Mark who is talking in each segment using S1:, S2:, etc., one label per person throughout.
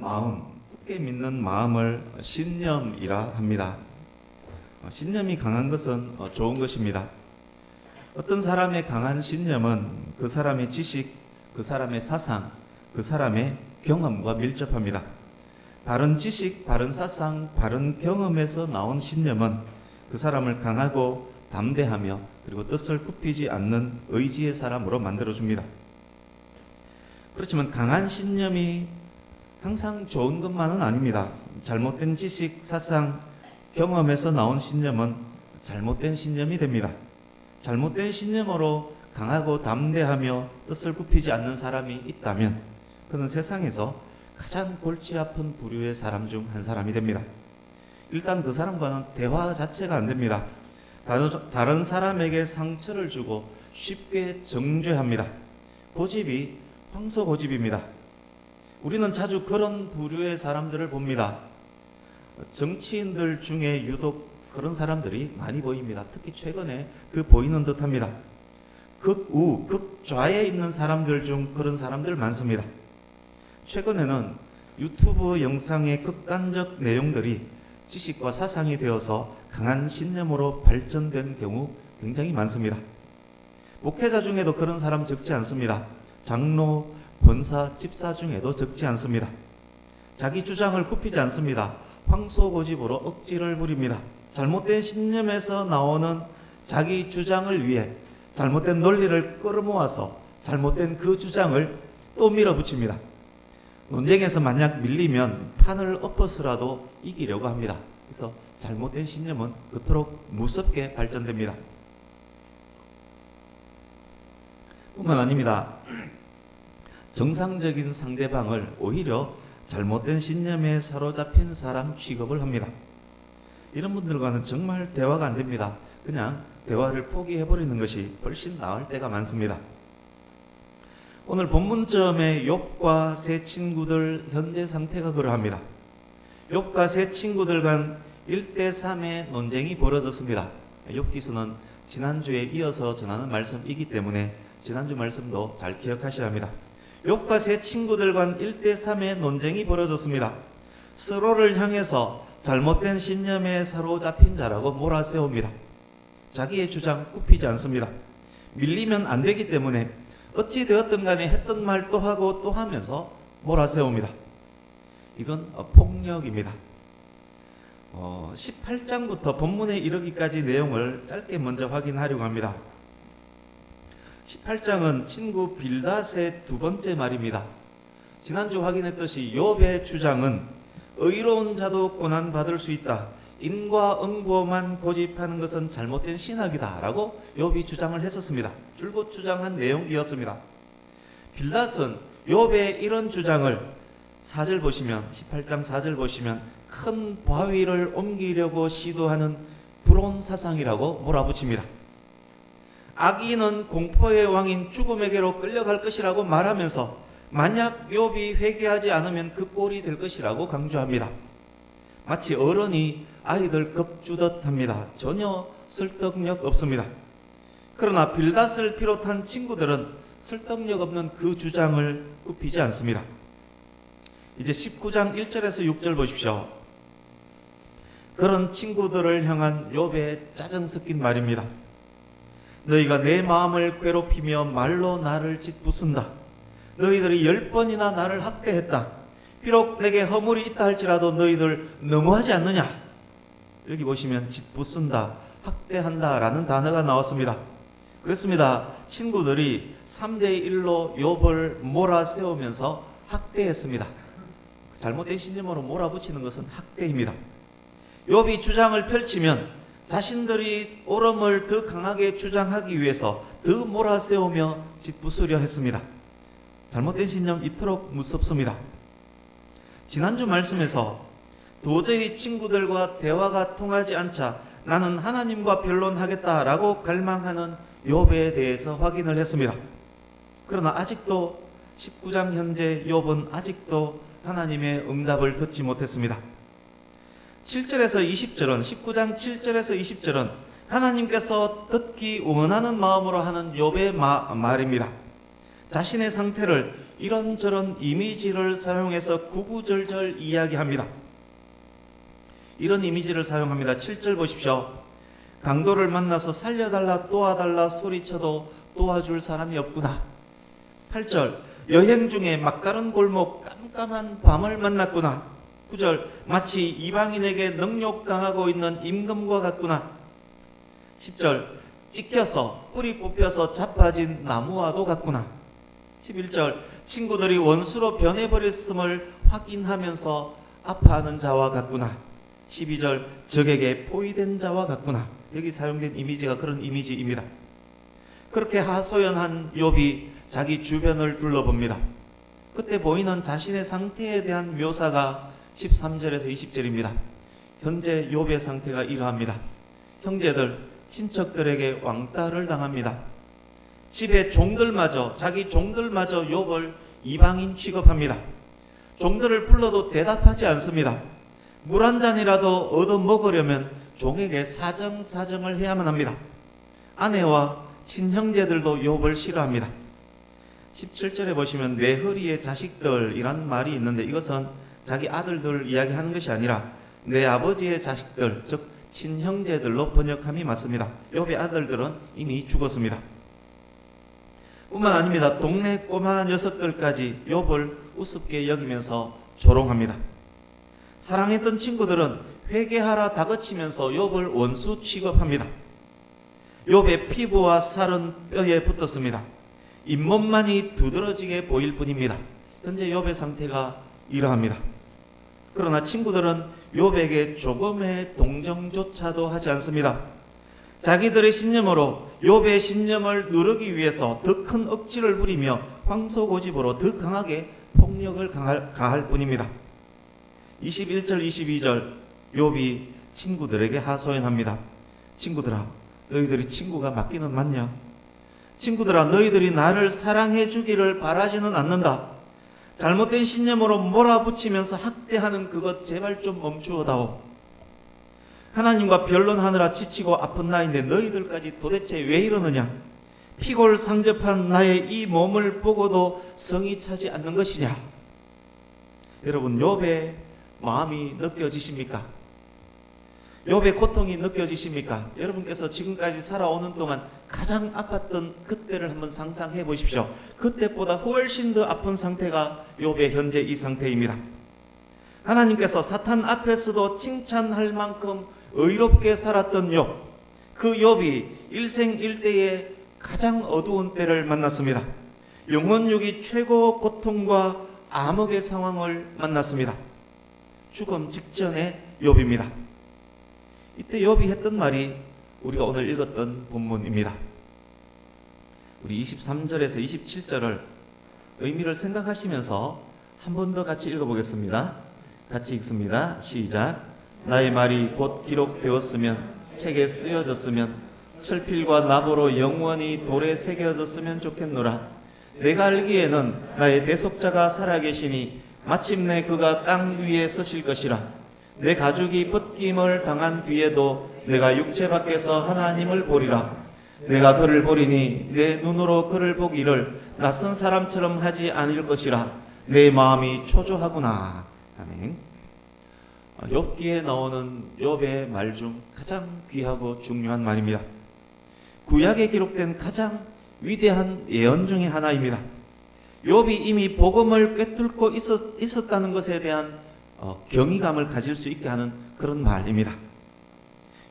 S1: 마음, 굳게 믿는 마음을 신념이라 합니다. 신념이 강한 것은 좋은 것입니다. 어떤 사람의 강한 신념은 그 사람의 지식, 그 사람의 사상, 그 사람의 경험과 밀접합니다. 바른 지식, 바른 사상, 바른 경험에서 나온 신념은 그 사람을 강하고 담대하며 그리고 뜻을 굽히지 않는 의지의 사람으로 만들어줍니다. 그렇지만 강한 신념이 항상 좋은 것만은 아닙니다. 잘못된 지식, 사상, 경험에서 나온 신념은 잘못된 신념이 됩니다. 잘못된 신념으로 강하고 담대하며 뜻을 굽히지 않는 사람이 있다면 그는 세상에서 가장 골치 아픈 부류의 사람 중 한 사람이 됩니다. 일단 그 사람과는 대화 자체가 안 됩니다. 다른 사람에게 상처를 주고 쉽게 정죄합니다. 고집이 황소고집입니다. 우리는 자주 그런 부류의 사람들을 봅니다. 정치인들 중에 유독 그런 사람들이 많이 보입니다. 특히 최근에 그 보이는 듯합니다. 극우, 극좌에 있는 사람들 중 그런 사람들 많습니다. 최근에는 유튜브 영상의 극단적 내용들이 지식과 사상이 되어서 강한 신념으로 발전된 경우 굉장히 많습니다. 목회자 중에도 그런 사람 적지 않습니다. 장로, 권사, 집사 중에도 적지 않습니다. 자기 주장을 굽히지 않습니다. 황소고집으로 억지를 부립니다. 잘못된 신념에서 나오는 자기 주장을 위해 잘못된 논리를 끌어모아서 잘못된 그 주장을 또 밀어붙입니다. 논쟁에서 만약 밀리면 판을 엎어서라도 이기려고 합니다. 그래서 잘못된 신념은 그토록 무섭게 발전됩니다. 뿐만 아닙니다. 정상적인 상대방을 오히려 잘못된 신념에 사로잡힌 사람 취급을 합니다. 이런 분들과는 정말 대화가 안 됩니다. 그냥 대화를 포기해버리는 것이 훨씬 나을 때가 많습니다. 오늘 본문점에 욥과 세 친구들 현재 상태가 그러합니다. 욥과 세 친구들 간 1대3의 논쟁이 벌어졌습니다. 욥기서는 지난주에 이어서 전하는 말씀이기 때문에 지난주 말씀도 잘 기억하셔야 합니다. 욥과 세 친구들 간 1대3의 논쟁이 벌어졌습니다. 서로를 향해서 잘못된 신념에 사로잡힌 자라고 몰아세웁니다. 자기의 주장 굽히지 않습니다. 밀리면 안 되기 때문에 어찌 되었든 간에 했던 말 또 하고 또 하면서 몰아세웁니다. 이건 폭력입니다. 18장부터 본문에 이르기까지 내용을 짧게 먼저 확인하려고 합니다. 18장은 친구 빌닷의 두 번째 말입니다. 지난주 확인했듯이 욥의 주장은 의로운 자도 고난받을 수 있다. 인과응보만 고집하는 것은 잘못된 신학이다 라고 욥이 주장을 했었습니다. 줄곧 주장한 내용이었습니다. 빌닷은 욥의 이런 주장을 4절 보시면 18장 4절 보시면 큰 바위를 옮기려고 시도하는 불온 사상이라고 몰아붙입니다. 악인은 공포의 왕인 죽음에게로 끌려갈 것이라고 말하면서 만약 욥이 회개하지 않으면 그 꼴이 될 것이라고 강조합니다. 마치 어른이 아이들 겁주듯 합니다. 전혀 설득력 없습니다. 그러나 빌닷을 비롯한 친구들은 설득력 없는 그 주장을 굽히지 않습니다. 이제 19장 1절에서 6절 보십시오. 그런 친구들을 향한 욥의 짜증 섞인 말입니다. 너희가 내 마음을 괴롭히며 말로 나를 짓부순다. 너희들이 10번이나 나를 학대했다. 비록 내게 허물이 있다 할지라도 너희들 너무하지 않느냐. 여기 보시면 짓부순다, 학대한다 라는 단어가 나왔습니다. 그렇습니다. 친구들이 3대1로 욥을 몰아세우면서 학대했습니다. 잘못된 신념으로 몰아붙이는 것은 학대입니다. 욥이 주장을 펼치면 자신들이 옳음을 더 강하게 주장하기 위해서 더 몰아세우며 짓부수려 했습니다. 잘못된 신념 이토록 무섭습니다. 지난주 말씀에서 도저히 친구들과 대화가 통하지 않자 나는 하나님과 변론하겠다라고 갈망하는 욥에 대해서 확인을 했습니다. 그러나 아직도 19장 현재 욥은 아직도 하나님의 응답을 듣지 못했습니다. 7절에서 20절은 19장 7절에서 20절은 하나님께서 듣기 원하는 마음으로 하는 욥의 말입니다. 자신의 상태를 이런저런 이미지를 사용해서 구구절절 이야기합니다. 이런 이미지를 사용합니다. 7절 보십시오. 강도를 만나서 살려달라 도와달라 소리쳐도 도와줄 사람이 없구나. 8절 여행 중에 막다른 골목 깜깜한 밤을 만났구나. 9절 마치 이방인에게 능욕당하고 있는 임금과 같구나. 10절 찢겨서 뿌리 뽑혀서 자빠진 나무와도 같구나. 11절 친구들이 원수로 변해버렸음을 확인하면서 아파하는 자와 같구나. 12절 적에게 포위된 자와 같구나. 여기 사용된 이미지가 그런 이미지입니다. 그렇게 하소연한 욥이 자기 주변을 둘러봅니다. 그때 보이는 자신의 상태에 대한 묘사가 13절에서 20절입니다. 현재 욥의 상태가 이러합니다. 형제들, 친척들에게 왕따를 당합니다. 집에 종들마저, 자기 종들마저 욥을 이방인 취급합니다. 종들을 불러도 대답하지 않습니다. 물 한 잔이라도 얻어 먹으려면 종에게 사정을 해야만 합니다. 아내와 친형제들도 욥을 싫어합니다. 17절에 보시면 내 허리의 자식들이란 말이 있는데 이것은 자기 아들들 이야기하는 것이 아니라 내 아버지의 자식들, 즉 친형제들로 번역함이 맞습니다. 욥의 아들들은 이미 죽었습니다. 뿐만 아닙니다. 동네 꼬마 녀석들까지 욥을 우습게 여기면서 조롱합니다. 사랑했던 친구들은 회개하라 다그치면서 욥을 원수 취급합니다. 욥의 피부와 살은 뼈에 붙었습니다. 잇몸만이 두드러지게 보일 뿐입니다. 현재 욥의 상태가 이러합니다. 그러나 친구들은 욥에게 조금의 동정조차도 하지 않습니다. 자기들의 신념으로 욥의 신념을 누르기 위해서 더 큰 억지를 부리며 황소고집으로 더 강하게 폭력을 가할 뿐입니다. 21절 22절 욥이 친구들에게 하소연합니다. 친구들아, 너희들이 친구가 맞기는 맞냐? 친구들아, 너희들이 나를 사랑해 주기를 바라지는 않는다. 잘못된 신념으로 몰아붙이면서 학대하는 그것 제발 좀 멈추어다오. 하나님과 변론하느라 지치고 아픈 나인데 너희들까지 도대체 왜 이러느냐? 피골상접한 나의 이 몸을 보고도 성이 차지 않는 것이냐? 여러분, 욥의 마음이 느껴지십니까? 욥의 고통이 느껴지십니까? 여러분께서 지금까지 살아오는 동안 가장 아팠던 그때를 한번 상상해 보십시오. 그때보다 훨씬 더 아픈 상태가 욥의 현재 이 상태입니다. 하나님께서 사탄 앞에서도 칭찬할 만큼 의롭게 살았던 욥, 그 욥이 일생일대의 가장 어두운 때를 만났습니다. 영혼육이 최고 고통과 암흑의 상황을 만났습니다. 죽음 직전의 욥입니다. 이때 욥이 했던 말이 우리가 오늘 읽었던 본문입니다. 우리 23절에서 27절을 의미를 생각하시면서 한 번 더 같이 읽어보겠습니다. 같이 읽습니다. 시작. 나의 말이 곧 기록되었으면 책에 쓰여졌으면 철필과 나보로 영원히 돌에 새겨졌으면 좋겠노라. 내가 알기에는 나의 대속자가 살아계시니 마침내 그가 땅 위에 서실 것이라. 내 가죽이 벗김을 당한 뒤에도 내가 육체 밖에서 하나님을 보리라. 내가 그를 보리니 내 눈으로 그를 보기를 낯선 사람처럼 하지 않을 것이라. 내 마음이 초조하구나. 아멘. 욥기에 나오는 욥의 말 중 가장 귀하고 중요한 말입니다. 구약에 기록된 가장 위대한 예언 중에 하나입니다. 욥이 이미 복음을 꿰뚫고 있었다는 것에 대한 경이감을 가질 수 있게 하는 그런 말입니다.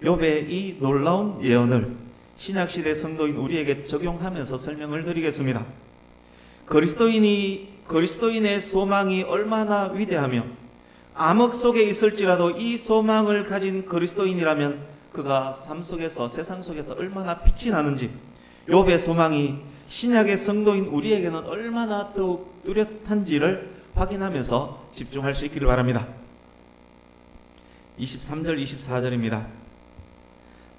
S1: 욥의 이 놀라운 예언을 신약시대 성도인 우리에게 적용하면서 설명을 드리겠습니다. 그리스도인의 소망이 얼마나 위대하며 암흑 속에 있을지라도 이 소망을 가진 그리스도인이라면 그가 삶 속에서, 세상 속에서 얼마나 빛이 나는지, 욥의 소망이 신약의 성도인 우리에게는 얼마나 더욱 뚜렷한지를 확인하면서 집중할 수 있기를 바랍니다. 23절 24절입니다.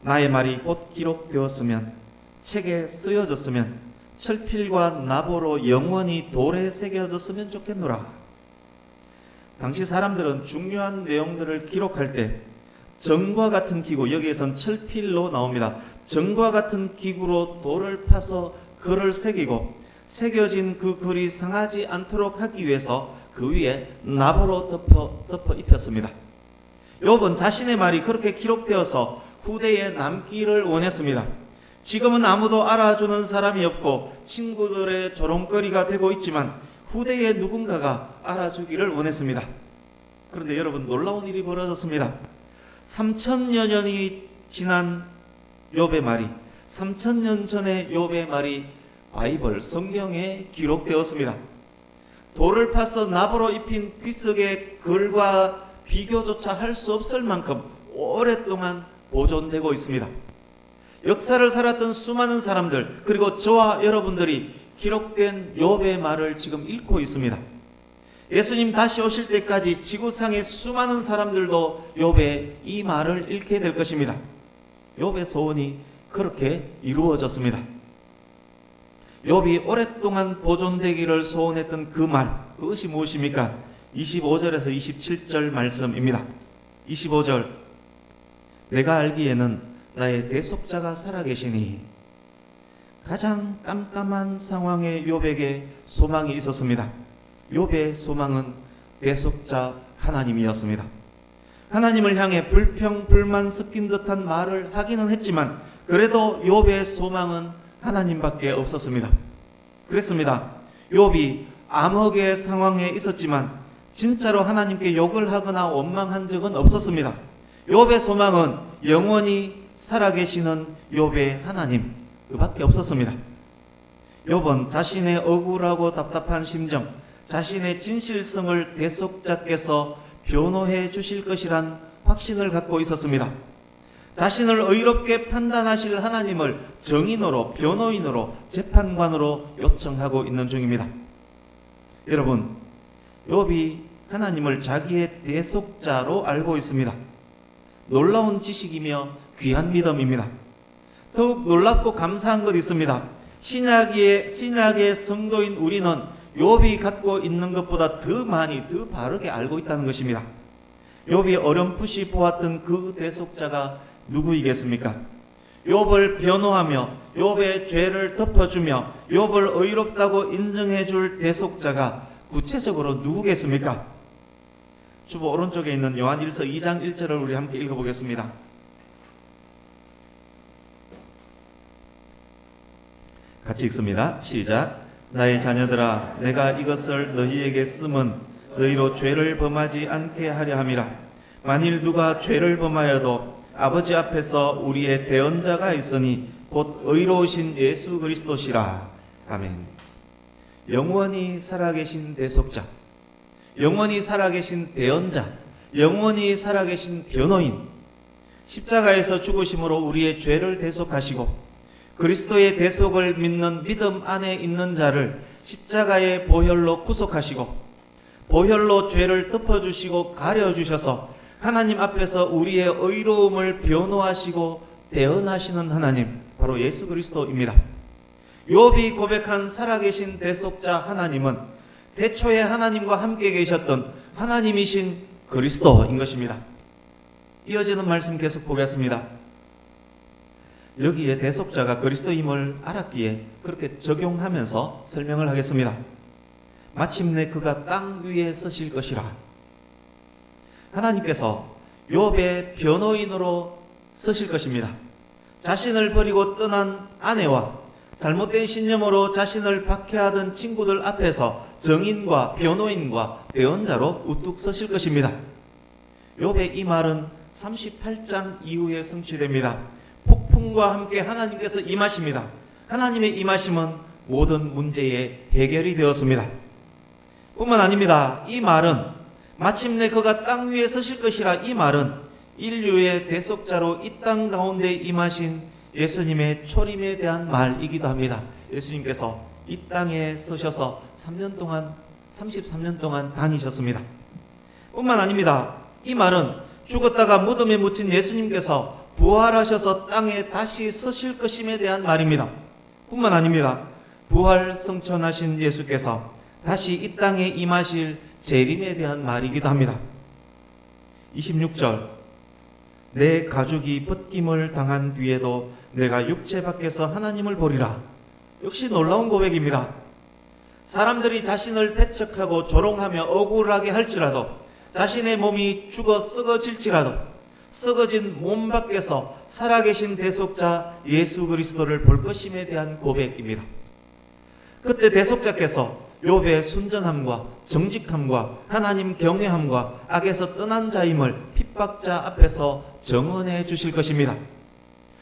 S1: 나의 말이 곧 기록되었으면 책에 쓰여졌으면 철필과 나보로 영원히 돌에 새겨졌으면 좋겠노라. 당시 사람들은 중요한 내용들을 기록할 때 정과 같은 기구, 여기에선 철필로 나옵니다. 정과 같은 기구로 돌을 파서 글을 새기고 새겨진 그 글이 상하지 않도록 하기 위해서 그 위에 나무로 덮어 입혔습니다. 욥은 자신의 말이 그렇게 기록되어서 후대에 남기를 원했습니다. 지금은 아무도 알아주는 사람이 없고 친구들의 조롱거리가 되고 있지만 후대에 누군가가 알아주기를 원했습니다. 그런데 여러분, 놀라운 일이 벌어졌습니다. 3000여 년이 지난 욥의 말이, 3000년 전의 욥의 말이 바이블 성경에 기록되었습니다. 돌을 파서 나무로 입힌 비석의 글과 비교조차 할 수 없을 만큼 오랫동안 보존되고 있습니다. 역사를 살았던 수많은 사람들, 그리고 저와 여러분들이 기록된 욥의 말을 지금 읽고 있습니다. 예수님 다시 오실 때까지 지구상의 수많은 사람들도 욥의 이 말을 읽게 될 것입니다. 욥의 소원이 그렇게 이루어졌습니다. 욥이 오랫동안 보존되기를 소원했던 그 말, 그것이 무엇입니까? 25절에서 27절 말씀입니다. 25절, 내가 알기에는 나의 대속자가 살아계시니. 가장 깜깜한 상황의 욥에게 소망이 있었습니다. 욥의 소망은 대속자 하나님이었습니다. 하나님을 향해 불평, 불만 섞인 듯한 말을 하기는 했지만 그래도 욥의 소망은 하나님밖에 없었습니다. 그랬습니다. 욥이 암흑의 상황에 있었지만 진짜로 하나님께 욕을 하거나 원망한 적은 없었습니다. 욥의 소망은 영원히 살아계시는 욥의 하나님, 그밖에 없었습니다. 욥은 자신의 억울하고 답답한 심정, 자신의 진실성을 대속자께서 변호해 주실 것이란 확신을 갖고 있었습니다. 자신을 의롭게 판단하실 하나님을 정인으로, 변호인으로, 재판관으로 요청하고 있는 중입니다. 여러분, 욥이 하나님을 자기의 대속자로 알고 있습니다. 놀라운 지식이며 귀한 믿음입니다. 더욱 놀랍고 감사한 것이 있습니다. 신약의 성도인 우리는 욥이 갖고 있는 것보다 더 많이, 더 바르게 알고 있다는 것입니다. 욥이 어렴풋이 보았던 그 대속자가 누구이겠습니까? 욥을 변호하며 욥의 죄를 덮어주며 욥을 의롭다고 인정해 줄 대속자가 구체적으로 누구겠습니까? 주보 오른쪽에 있는 요한일서 2장 1절을 우리 함께 읽어보겠습니다. 같이 읽습니다. 시작. 나의 자녀들아, 내가 이것을 너희에게 쓰면 너희로 죄를 범하지 않게 하려 함이라. 만일 누가 죄를 범하여도 아버지 앞에서 우리의 대언자가 있으니 곧 의로우신 예수 그리스도시라. 아멘. 영원히 살아계신 대속자, 영원히 살아계신 대언자, 영원히 살아계신 변호인, 십자가에서 죽으심으로 우리의 죄를 대속하시고 그리스도의 대속을 믿는 믿음 안에 있는 자를 십자가의 보혈로 구속하시고 보혈로 죄를 덮어주시고 가려주셔서 하나님 앞에서 우리의 의로움을 변호하시고 대언하시는 하나님, 바로 예수 그리스도입니다. 욥이 고백한 살아계신 대속자 하나님은 태초에 하나님과 함께 계셨던 하나님이신 그리스도인 것입니다. 이어지는 말씀 계속 보겠습니다. 여기에 대속자가 그리스도임을 알았기에 그렇게 적용하면서 설명을 하겠습니다. 마침내 그가 땅 위에 서실 것이라. 하나님께서 욥의 변호인으로 서실 것입니다. 자신을 버리고 떠난 아내와 잘못된 신념으로 자신을 박해하던 친구들 앞에서 정인과 변호인과 대언자로 우뚝 서실 것입니다. 욥의 이 말은 38장 이후에 성취됩니다. 폭풍과 함께 하나님께서 임하십니다. 하나님의 임하심은 모든 문제의 해결이 되었습니다. 뿐만 아닙니다. 이 말은 마침내 그가 땅 위에 서실 것이라, 이 말은 인류의 대속자로 이 땅 가운데 임하신 예수님의 초림에 대한 말이기도 합니다. 예수님께서 이 땅에 서셔서 33년 동안 다니셨습니다. 뿐만 아닙니다. 이 말은 죽었다가 무덤에 묻힌 예수님께서 부활하셔서 땅에 다시 서실 것임에 대한 말입니다. 뿐만 아닙니다. 부활 성천하신 예수께서 다시 이 땅에 임하실 재림에 대한 말이기도 합니다. 26절, 내 가죽이 벗김을 당한 뒤에도 내가 육체 밖에서 하나님을 보리라. 역시 놀라운 고백입니다. 사람들이 자신을 배척하고 조롱하며 억울하게 할지라도, 자신의 몸이 죽어 썩어질지라도 썩어진 몸 밖에서 살아계신 대속자 예수 그리스도를 볼 것임에 대한 고백입니다. 그때 대속자께서 욥의 순전함과 정직함과 하나님 경외함과 악에서 떠난 자임을 핍박자 앞에서 증언해 주실 것입니다.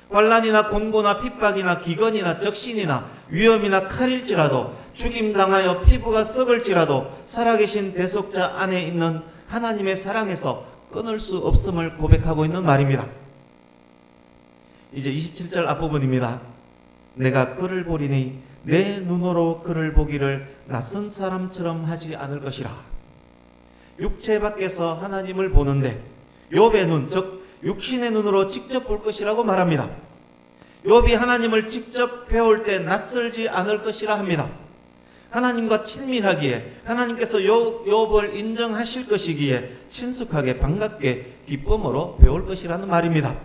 S1: 환난이나 곤고나 핍박이나 기근이나 적신이나 위험이나 칼일지라도, 죽임당하여 피부가 썩을지라도 살아계신 대속자 안에 있는 하나님의 사랑에서 끊을 수 없음을 고백하고 있는 말입니다. 이제 27절 앞부분입니다. 내가 그를 보리니 내 눈으로 그를 보기를 낯선 사람처럼 하지 않을 것이라. 육체 밖에서 하나님을 보는데 욥의 눈, 즉 육신의 눈으로 직접 볼 것이라고 말합니다. 욥이 하나님을 직접 배울 때 낯설지 않을 것이라 합니다. 하나님과 친밀하기에, 하나님께서 욥을 인정하실 것이기에 친숙하게 반갑게 기쁨으로 배울 것이라는 말입니다.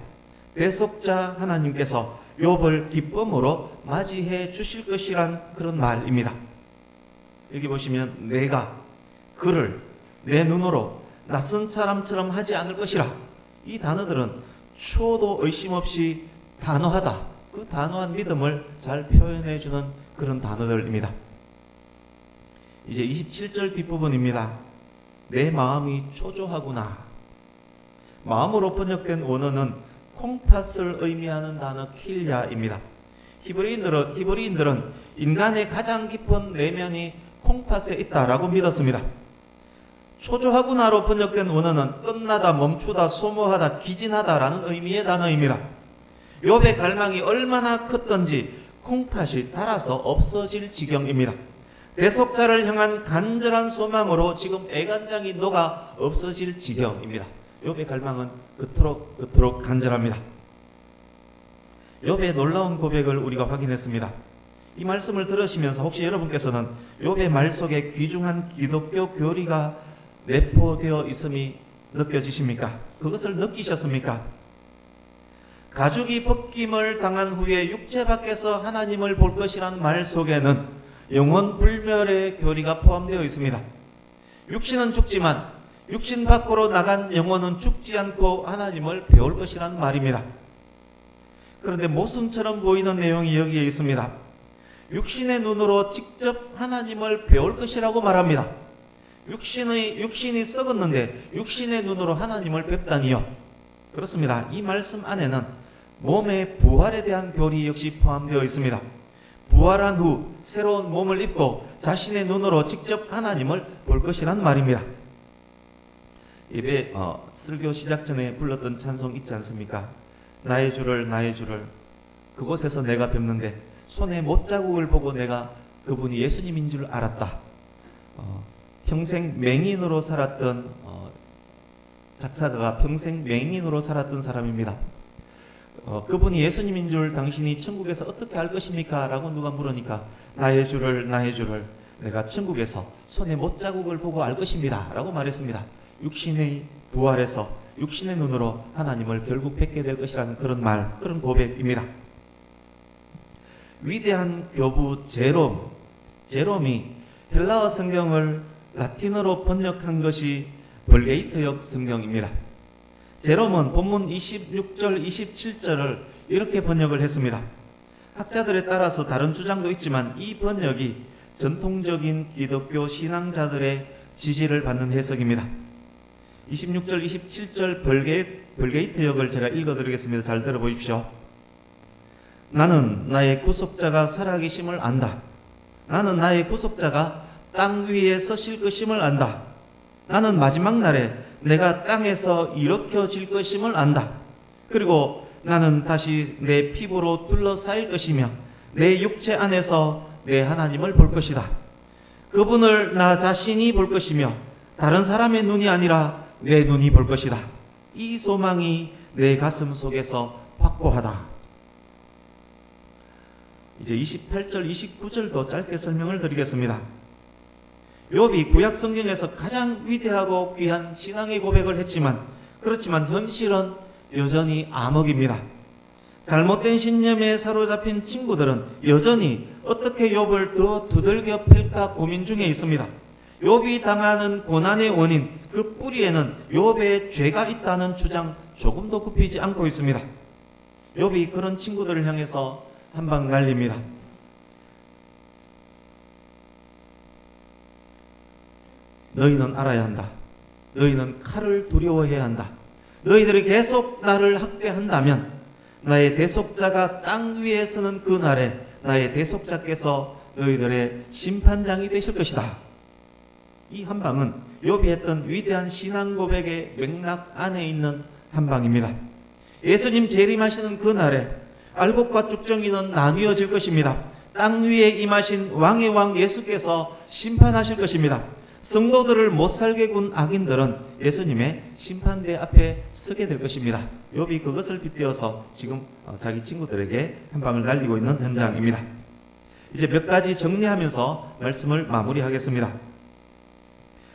S1: 대속자 하나님께서 욥을 기쁨으로 맞이해 주실 것이란 그런 말입니다. 여기 보시면 내가 그를 내 눈으로 낯선 사람처럼 하지 않을 것이라, 이 단어들은 추호도 의심 없이 단호하다, 그 단호한 믿음을 잘 표현해 주는 그런 단어들입니다. 이제 27절 뒷부분입니다. 내 마음이 초조하구나. 마음으로 번역된 원어는 콩팥을 의미하는 단어 킬야입니다. 히브리인들은 인간의 가장 깊은 내면이 콩팥에 있다라고 믿었습니다. 초조하구나로 번역된 원어는 끝나다, 멈추다, 소모하다, 기진하다라는 의미의 단어입니다. 욥의 갈망이 얼마나 컸던지 콩팥이 닳아서 없어질 지경입니다. 대속자를 향한 간절한 소망으로 지금 애간장이 녹아 없어질 지경입니다. 욥의 갈망은 그토록 간절합니다. 욥의 놀라운 고백을 우리가 확인했습니다. 이 말씀을 들으시면서 혹시 여러분께서는 욥의 말 속에 귀중한 기독교 교리가 내포되어 있음이 느껴지십니까? 그것을 느끼셨습니까? 가죽이 벗김을 당한 후에 육체 밖에서 하나님을 볼 것이라는 말 속에는 영원 불멸의 교리가 포함되어 있습니다. 육신은 죽지만 육신 밖으로 나간 영혼은 죽지 않고 하나님을 배울 것이라는 말입니다. 그런데 모순처럼 보이는 내용이 여기에 있습니다. 육신의 눈으로 직접 하나님을 배울 것이라고 말합니다. 육신이 썩었는데 육신의 눈으로 하나님을 뵙다니요. 그렇습니다. 이 말씀 안에는 몸의 부활에 대한 교리 역시 포함되어 있습니다. 부활한 후 새로운 몸을 입고 자신의 눈으로 직접 하나님을 볼 것이란 말입니다. 예배 설교 시작 전에 불렀던 찬송 있지 않습니까? 나의 주를 나의 주를 그곳에서 내가 뵙는데 손에 못자국을 보고 내가 그분이 예수님인 줄 알았다. 평생 맹인으로 살았던 작사가가 평생 맹인으로 살았던 사람입니다. 그분이 예수님인 줄 당신이 천국에서 어떻게 알 것입니까? 라고 누가 물으니까 나의 주를 나의 주를 내가 천국에서 손에 못자국을 보고 알 것입니다 라고 말했습니다. 육신의 부활에서 육신의 눈으로 하나님을 결국 뵙게 될 것이라는 그런 말, 그런 고백입니다. 위대한 교부 제롬이 헬라어 성경을 라틴어로 번역한 것이 벌게이트역 성경입니다. 제롬은 본문 26절, 27절을 이렇게 번역을 했습니다. 학자들에 따라서 다른 주장도 있지만 이 번역이 전통적인 기독교 신앙자들의 지지를 받는 해석입니다. 26절, 27절 벌게이트역을 제가 읽어드리겠습니다. 잘 들어보십시오. 나는 나의 구속자가 살아계심을 안다. 나는 나의 구속자가 땅 위에 서실 것임을 안다. 나는 마지막 날에 내가 땅에서 일으켜질 것임을 안다. 그리고 나는 다시 내 피부로 둘러싸일 것이며 내 육체 안에서 내 하나님을 볼 것이다. 그분을 나 자신이 볼 것이며 다른 사람의 눈이 아니라 내 눈이 볼 것이다. 이 소망이 내 가슴 속에서 확고하다. 이제 28절, 29절도 짧게 설명을 드리겠습니다. 욥이 구약 성경에서 가장 위대하고 귀한 신앙의 고백을 했지만 그렇지만 현실은 여전히 암흑입니다. 잘못된 신념에 사로잡힌 친구들은 여전히 어떻게 욥을 더 두들겨 팰까 고민 중에 있습니다. 욥이 당하는 고난의 원인, 그 뿌리에는 욥의 죄가 있다는 주장 조금도 굽히지 않고 있습니다. 욥이 그런 친구들을 향해서 한 방 날립니다. 너희는 알아야 한다. 너희는 칼을 두려워해야 한다. 너희들이 계속 나를 학대한다면 나의 대속자가 땅 위에 서는 그날에 나의 대속자께서 너희들의 심판장이 되실 것이다. 이 한방은 욥이 했던 위대한 신앙 고백의 맥락 안에 있는 한방입니다. 예수님 재림하시는 그날에 알곡과 쭉정이는 나뉘어질 것입니다. 땅 위에 임하신 왕의 왕 예수께서 심판하실 것입니다. 성도들을 못살게 군 악인들은 예수님의 심판대 앞에 서게 될 것입니다. 욥이 그것을 빗대어서 지금 자기 친구들에게 한 방을 날리고 있는 현장입니다. 이제 몇 가지 정리하면서 말씀을 마무리하겠습니다.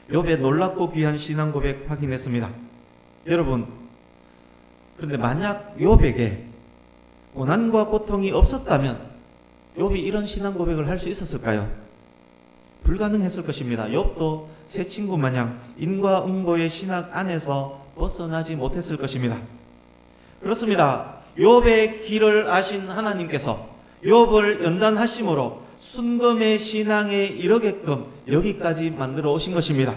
S1: 욥의 놀랍고 귀한 신앙 고백 확인했습니다. 여러분, 그런데 만약 욥에게 고난과 고통이 없었다면 욥이 이런 신앙 고백을 할 수 있었을까요? 불가능했을 것입니다. 욥도 새 친구 마냥 인과응보의 신학 안에서 벗어나지 못했을 것입니다. 그렇습니다. 욥의 길을 아신 하나님께서 욥을 연단하심으로 순금의 신앙에 이르게끔 여기까지 만들어 오신 것입니다.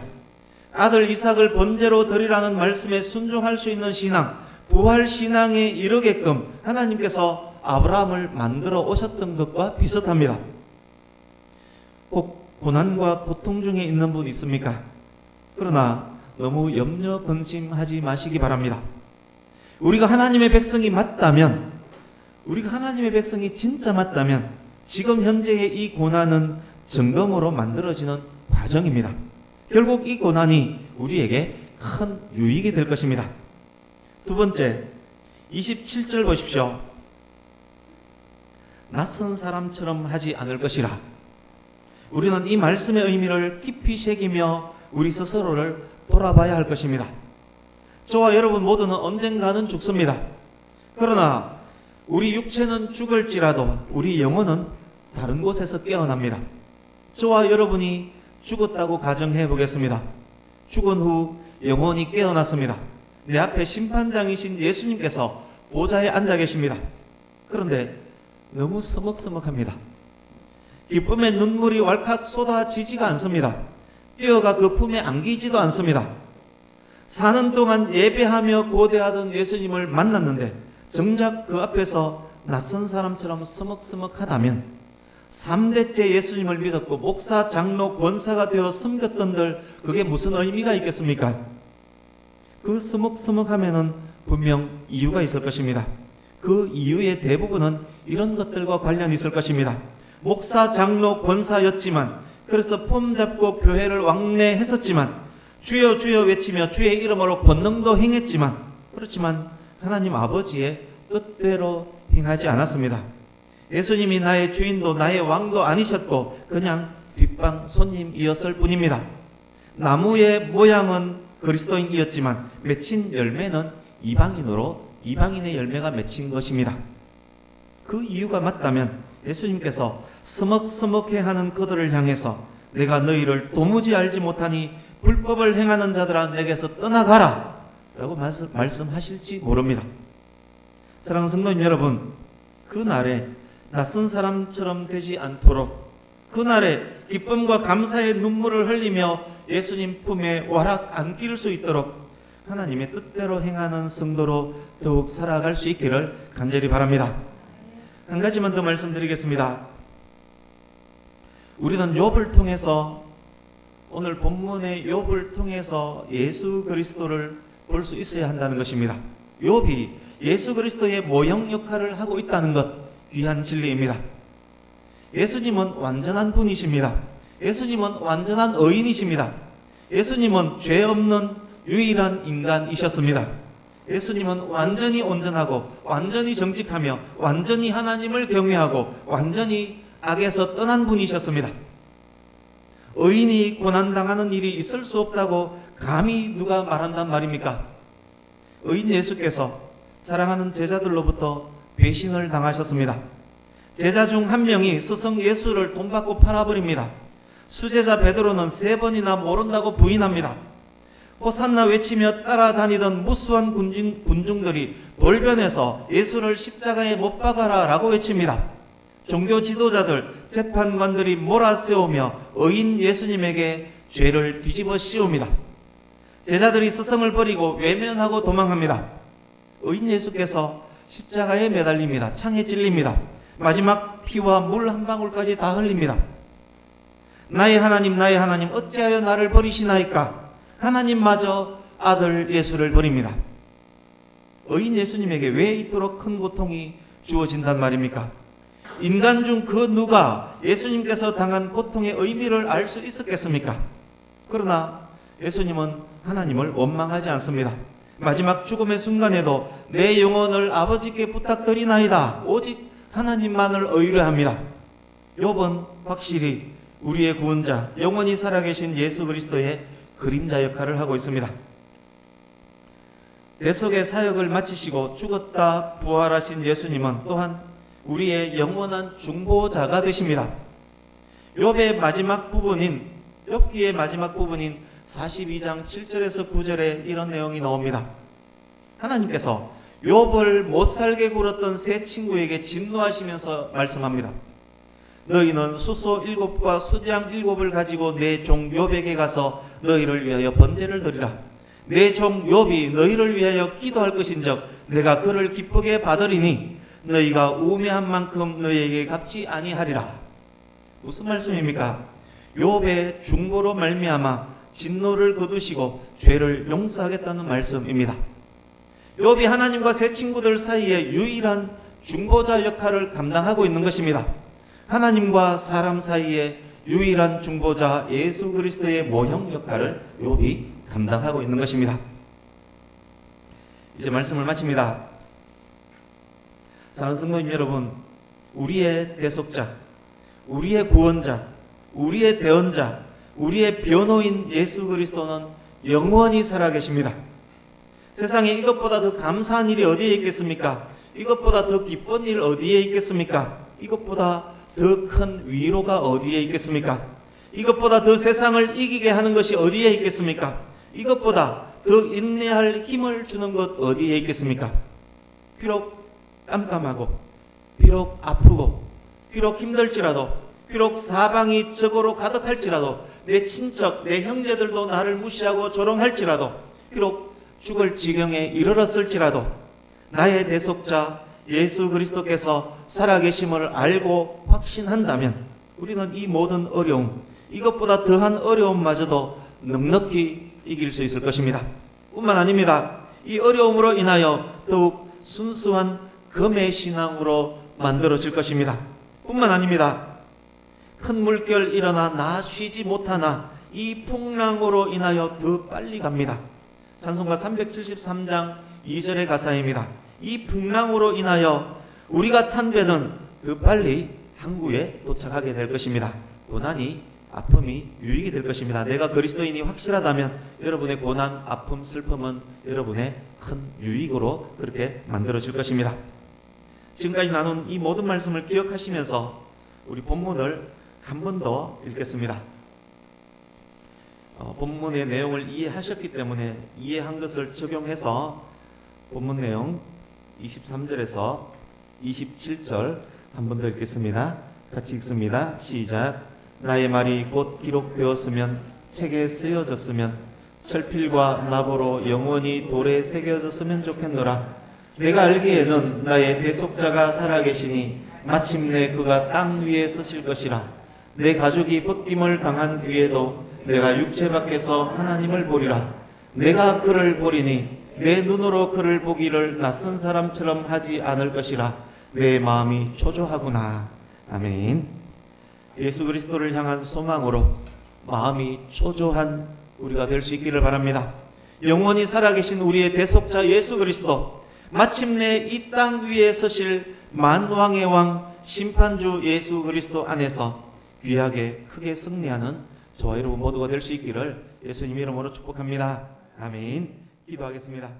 S1: 아들 이삭을 번제로 드리라는 말씀에 순종할 수 있는 신앙, 부활 신앙에 이르게끔 하나님께서 아브라함을 만들어 오셨던 것과 비슷합니다. 혹 고난과 고통 중에 있는 분 있습니까? 그러나 너무 염려 근심하지 마시기 바랍니다. 우리가 하나님의 백성이 맞다면, 우리가 하나님의 백성이 진짜 맞다면 지금 현재의 이 고난은 점검으로 만들어지는 과정입니다. 결국 이 고난이 우리에게 큰 유익이 될 것입니다. 두 번째, 27절 보십시오. 낯선 사람처럼 하지 않을 것이라. 우리는 이 말씀의 의미를 깊이 새기며 우리 스스로를 돌아봐야 할 것입니다. 저와 여러분 모두는 언젠가는 죽습니다. 그러나 우리 육체는 죽을지라도 우리 영혼은 다른 곳에서 깨어납니다. 저와 여러분이 죽었다고 가정해 보겠습니다. 죽은 후 영혼이 깨어났습니다. 내 앞에 심판장이신 예수님께서 보좌에 앉아 계십니다. 그런데 너무 서먹서먹합니다. 기쁨의 눈물이 왈칵 쏟아지지가 않습니다. 뛰어가 그 품에 안기지도 않습니다. 사는 동안 예배하며 고대하던 예수님을 만났는데 정작 그 앞에서 낯선 사람처럼 서먹서먹하다면 3대째 예수님을 믿었고 목사, 장로, 권사가 되어 섬겼던들 그게 무슨 의미가 있겠습니까? 그 서먹서먹하면은 분명 이유가 있을 것입니다. 그 이유의 대부분은 이런 것들과 관련이 있을 것입니다. 목사, 장로, 권사였지만, 그래서 폼 잡고 교회를 왕래했었지만, 주여 주여 외치며 주의 이름으로 권능도 행했지만, 그렇지만 하나님 아버지의 뜻대로 행하지 않았습니다. 예수님이 나의 주인도 나의 왕도 아니셨고 그냥 뒷방 손님이었을 뿐입니다. 나무의 모양은 그리스도인이었지만 맺힌 열매는 이방인의 열매가 맺힌 것입니다. 그 이유가 맞다면 예수님께서 서먹서먹해하는 그들을 향해서 내가 너희를 도무지 알지 못하니 불법을 행하는 자들아 내게서 떠나가라 라고 말씀하실지 모릅니다. 사랑하는 성도님 여러분, 그날에 낯선 사람처럼 되지 않도록 그날에 기쁨과 감사의 눈물을 흘리며 예수님 품에 와락 안길 수 있도록 하나님의 뜻대로 행하는 성도로 더욱 살아갈 수 있기를 간절히 바랍니다. 한 가지만 더 말씀드리겠습니다. 우리는 욥을 통해서, 오늘 본문의 욥을 통해서 예수 그리스도를 볼 수 있어야 한다는 것입니다. 욥이 예수 그리스도의 모형 역할을 하고 있다는 것, 귀한 진리입니다. 예수님은 완전한 분이십니다. 예수님은 완전한 의인이십니다. 예수님은 죄 없는 유일한 인간이셨습니다. 예수님은 완전히 온전하고 완전히 정직하며 완전히 하나님을 경외하고 완전히 악에서 떠난 분이셨습니다. 의인이 고난당하는 일이 있을 수 없다고 감히 누가 말한단 말입니까? 의인 예수께서 사랑하는 제자들로부터 배신을 당하셨습니다. 제자 중 한 명이 스승 예수를 돈 받고 팔아버립니다. 수제자 베드로는 3번이나 모른다고 부인합니다. 호산나 외치며 따라다니던 무수한 군중들이 돌변해서 예수를 십자가에 못 박아라 라고 외칩니다. 종교 지도자들, 재판관들이 몰아세우며 의인 예수님에게 죄를 뒤집어 씌웁니다. 제자들이 스승을 버리고 외면하고 도망합니다. 의인 예수께서 십자가에 매달립니다. 창에 찔립니다. 마지막 피와 물 한 방울까지 다 흘립니다. 나의 하나님 어찌하여 나를 버리시나이까? 하나님마저 아들 예수를 버립니다. 의인 예수님에게 왜 이토록 큰 고통이 주어진단 말입니까? 인간 중 그 누가 예수님께서 당한 고통의 의미를 알 수 있었겠습니까? 그러나 예수님은 하나님을 원망하지 않습니다. 마지막 죽음의 순간에도 내 영혼을 아버지께 부탁드리나이다. 오직 하나님만을 의뢰합니다. 욥은 확실히 우리의 구원자, 영원히 살아계신 예수 그리스도의 그림자 역할을 하고 있습니다. 대속의 사역을 마치시고 죽었다 부활하신 예수님은 또한 우리의 영원한 중보자가 되십니다. 욥기의 마지막 부분인 42장 7절에서 9절에 이런 내용이 나옵니다. 하나님께서 욥을 못살게 굴었던 세 친구에게 진노하시면서 말씀합니다. 너희는 수소 7과 수장 7을 가지고 내 종 욥에게 가서 너희를 위하여 번제를 드리라. 내 종 욥이 너희를 위하여 기도할 것인즉 내가 그를 기쁘게 받으리니 너희가 우매한 만큼 너희에게 갚지 아니하리라. 무슨 말씀입니까? 욥의 중보로 말미암아 진노를 거두시고 죄를 용서하겠다는 말씀입니다. 욥이 하나님과 세 친구들 사이에 유일한 중보자 역할을 감당하고 있는 것입니다. 하나님과 사람 사이에 유일한 중보자 예수 그리스도의 모형 역할을 욥이 감당하고 있는 것입니다. 이제 말씀을 마칩니다. 사랑하는 성도님 여러분, 우리의 대속자, 우리의 구원자, 우리의 대언자, 우리의 변호인 예수 그리스도는 영원히 살아계십니다. 세상에 이것보다 더 감사한 일이 어디에 있겠습니까? 이것보다 더 기쁜 일 어디에 있겠습니까? 이것보다 더 큰 위로가 어디에 있겠습니까? 이것보다 더 세상을 이기게 하는 것이 어디에 있겠습니까? 이것보다 더 인내할 힘을 주는 것 어디에 있겠습니까? 비록 깜깜하고, 비록 아프고, 비록 힘들지라도, 비록 사방이 적으로 가득할지라도, 내 친척, 내 형제들도 나를 무시하고 조롱할지라도, 비록 죽을 지경에 이르렀을지라도 나의 대속자 예수 그리스도께서 살아계심을 알고 확신한다면 우리는 이 모든 어려움, 이것보다 더한 어려움마저도 넉넉히 이길 수 있을 것입니다. 뿐만 아닙니다. 이 어려움으로 인하여 더욱 순수한 금의 신앙으로 만들어질 것입니다. 뿐만 아닙니다. 큰 물결 일어나 나 쉬지 못하나 이 풍랑으로 인하여 더 빨리 갑니다. 찬송가 373장 2절의 가사입니다. 이 풍랑으로 인하여 우리가 탄 배는 더 빨리 항구에 도착하게 될 것입니다. 고난이, 아픔이 유익이 될 것입니다. 내가 그리스도인이 확실하다면 여러분의 고난, 아픔, 슬픔은 여러분의 큰 유익으로 그렇게 만들어질 것입니다. 지금까지 나눈 이 모든 말씀을 기억하시면서 우리 본문을 한 번 더 읽겠습니다. 본문의 내용을 이해하셨기 때문에 이해한 것을 적용해서 본문 내용 23절에서 27절 한 번 더 읽겠습니다. 같이 읽습니다. 시작. 나의 말이 곧 기록되었으면 책에 쓰여졌으면 철필과 나보로 영원히 돌에 새겨졌으면 좋겠노라. 내가 알기에는 나의 대속자가 살아계시니 마침내 그가 땅 위에 서실 것이라. 내 가족이 벗김을 당한 뒤에도 내가 육체 밖에서 하나님을 보리라. 내가 그를 보리니 내 눈으로 그를 보기를 낯선 사람처럼 하지 않을 것이라. 내 마음이 초조하구나. 아멘. 예수 그리스도를 향한 소망으로 마음이 초조한 우리가 될 수 있기를 바랍니다. 영원히 살아계신 우리의 대속자 예수 그리스도, 마침내 이 땅 위에 서실 만왕의 왕 심판주 예수 그리스도 안에서 귀하게 크게 승리하는 저와 여러분 모두가 될 수 있기를 예수님 이름으로 축복합니다. 아멘. 기도하겠습니다.